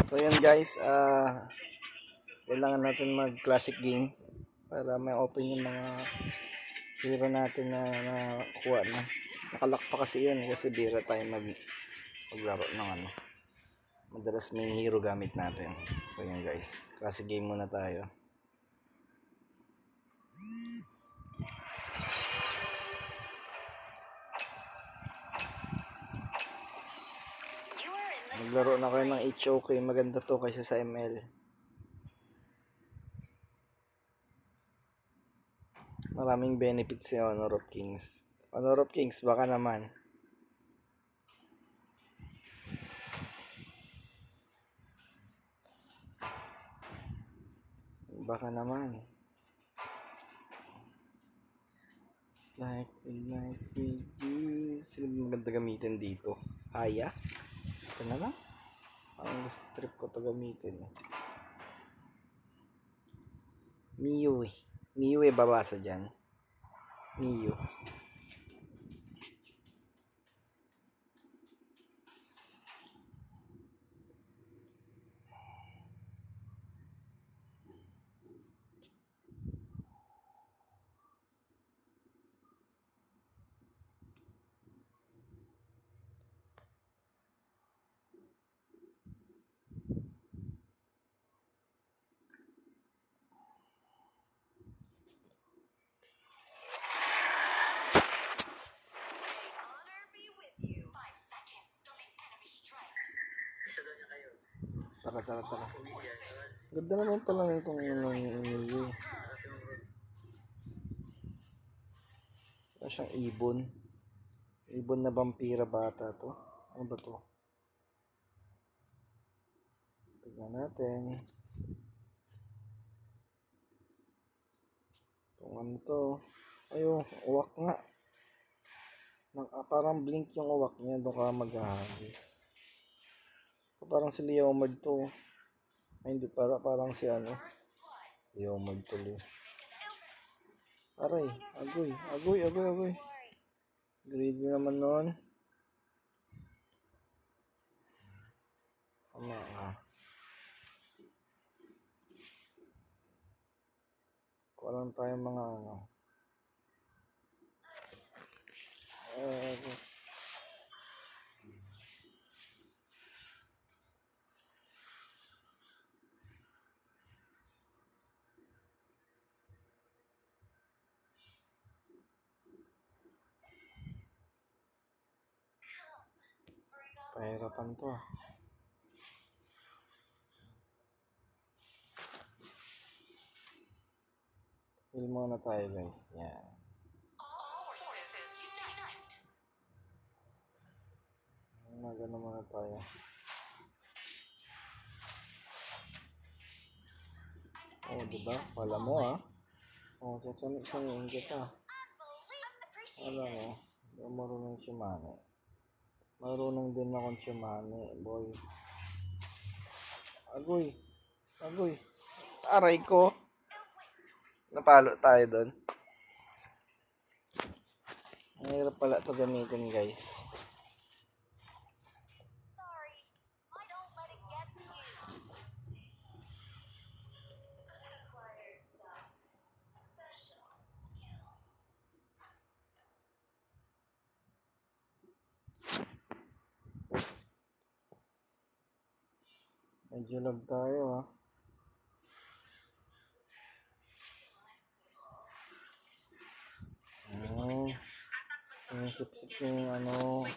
So yan guys, kailangan natin mag classic game para may open yung mga hero natin na nakuha na. Nakalock pa kasi yun kasi bira tayo maglaro ng ano. Madalas main hero gamit natin. So yan guys, classic game muna tayo. Maglaro na kayo ng HOK, maganda to kaysa sa ML. Maraming benefits sa Honor of Kings. Honor of Kings, baka naman. Baka naman. It's like midnight with you. Sino maganda gamitin dito? Haya? Ito na lang. Ang strip ko to gamitin. Miyu eh. Miyu eh babasa dyan. Miyu. Tara. Ganda naman pala nitong Miyu. Parang siyang ibon. Ibon na vampira bata to. Ano ba to? Tignan natin. Kung ano to. Ayun, uwak nga. Parang blink yung uwak niya. Doon ka maghahagis. So, parang si Leomord to. Ay, hindi. Parang si ano. Leomord tuloy. Aray. Agoy. Greedy naman nun. Tama nga. Kuha lang tayong mga ano. Pahirapan to. Heal muna tayo guys. Yan. Magano muna tayo. Oh, diba? Wala mo ah. Oh, tsatsanik-sanik kita. Wala mo. Hindi ako marunong sumani. Marunong din akong sumani, boy. Agoy. Aray ko. Napalo tayo doon. Ang hirap pala ito gamitin guys. Medyo lag tayo ha. Sinisip-sip yung ano.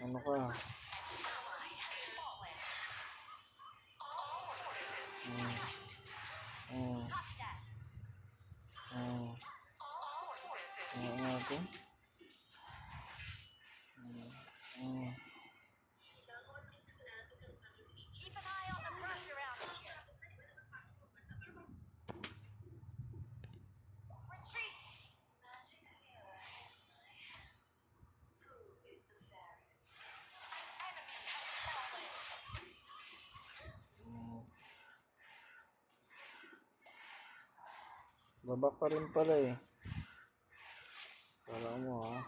Ano ka? Ano natin? Baba ka rin pala eh. Kala mo ha.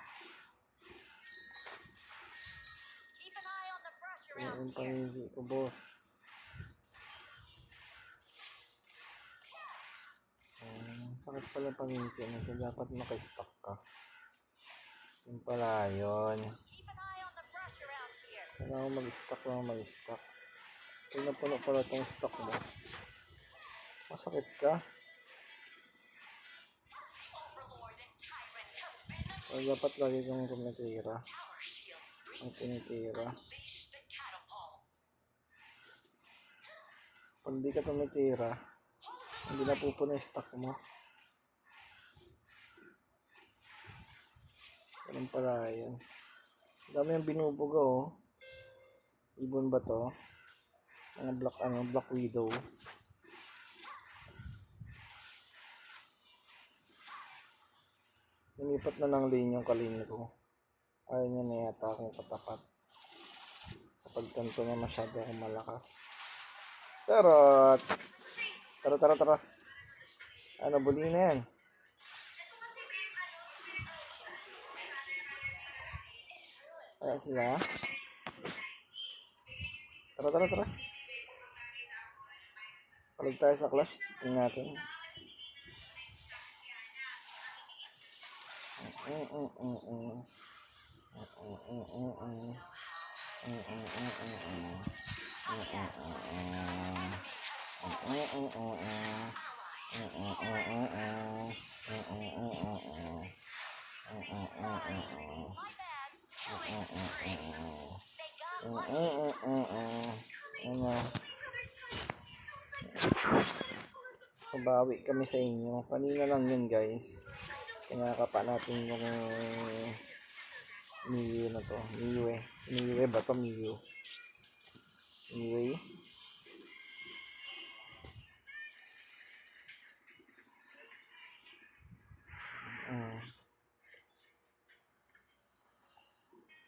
Kaya yung pangigi ko, boss. Sakit pala pangigi mo. Dapat maka-stock ka. Yung pala yun. Kailangan mag-stock lang, mag-stock. Kung napuno pala itong stock mo, masakit ka. So, dapat lagi kang tumitira. Ang tinitira. Pag di ka tumitira, hindi na pupuno yung stock mo. Ganun pala yun. Dami yung binubuga oh. Ibon ba to? Mga black widow. Lumipat na ng lane yung kalini ko. Ayaw niya na yata akong katapat. Kapag tanto na masyado akong malakas. Charot! Tara. Ano, buli na yan. Kaya sila. Tara. Palag tayo sa clash. Tingnan natin. Mabawi kami sa inyo. Kanina lang yun guys. Kinakapa natin yung Miyu na to. Miyu ba to? Miyu.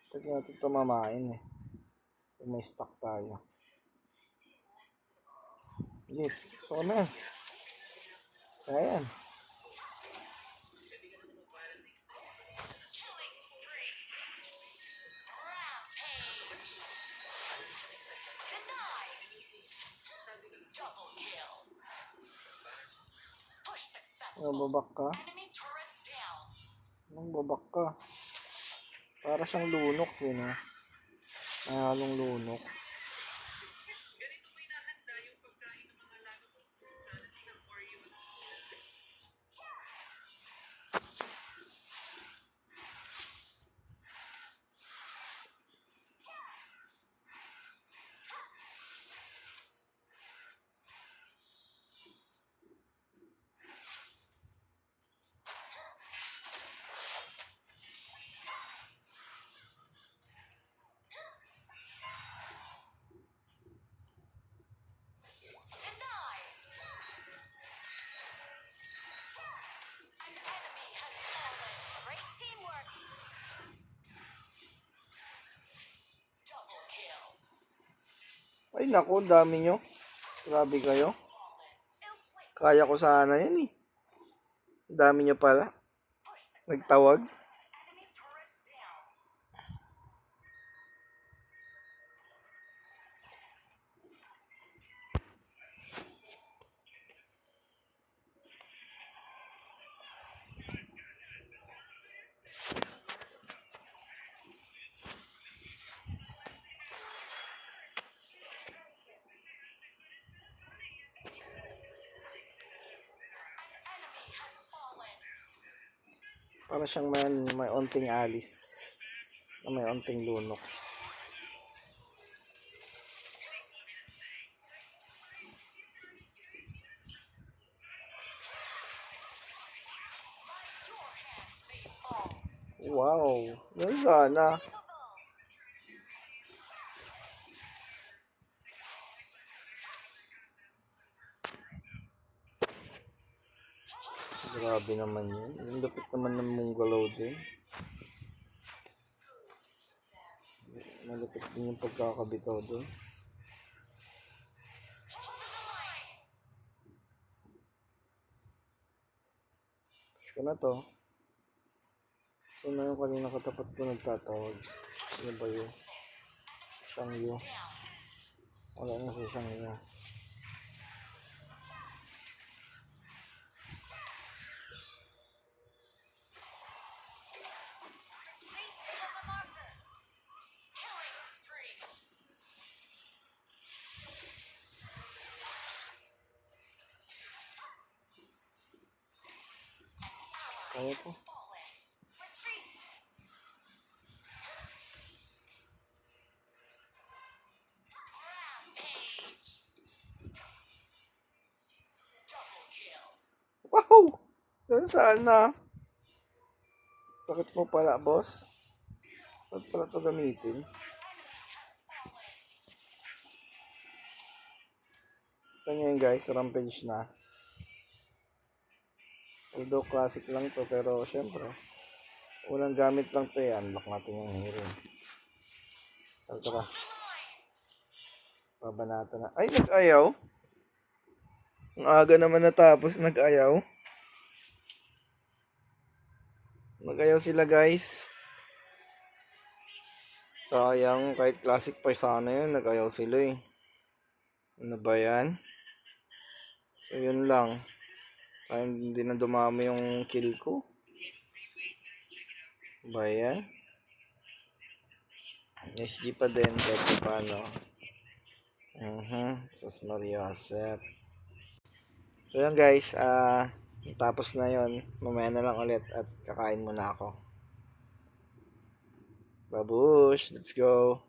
Pwede natin ito mamain eh. Kung may stock tayo. Sige, so na. Ayan. Babak ka? Anong babak ka? Para siyang lunok no? Halong lunok. Ay naku, dami nyo. Grabe kayo. Kaya ko sana yan eh. Dami nyo pala. Nagtawag. Para siyang may onting alis. Na may onting lunok. Wow. Yan sana. Grabe naman yun. Yung lapit naman ng Munggalaw din. Malapit din yung pagkakabitaw doon. ko na to. Ito na yung kanina katapat ko nagtatawag. Ano ba yun? Shangyu. Wala na si Shangyu. Kaya to. Wow! Doon saan na? Sakit mo pala, boss. Saan pala ito gamitin? Ito nyo yun guys, rampage na. Although classic lang to, pero syempre, unang gamit lang to eh. Unlock natin yung hero. Tara. Babanata na. Ay, nag-ayaw. Ang aga naman natapos, nag-ayaw. Nag-ayaw sila guys. Sayang, kahit classic pa sana yun, nag-ayaw sila eh. Ano ba yan? So yun lang. Kaya hindi na dumami yung kill ko. Ba yan? SG pa din, kahit paano. Sas Maria Josep. So yun guys, tapos na yun. Mamaya na lang ulit at kakain muna ako. Babush, let's go.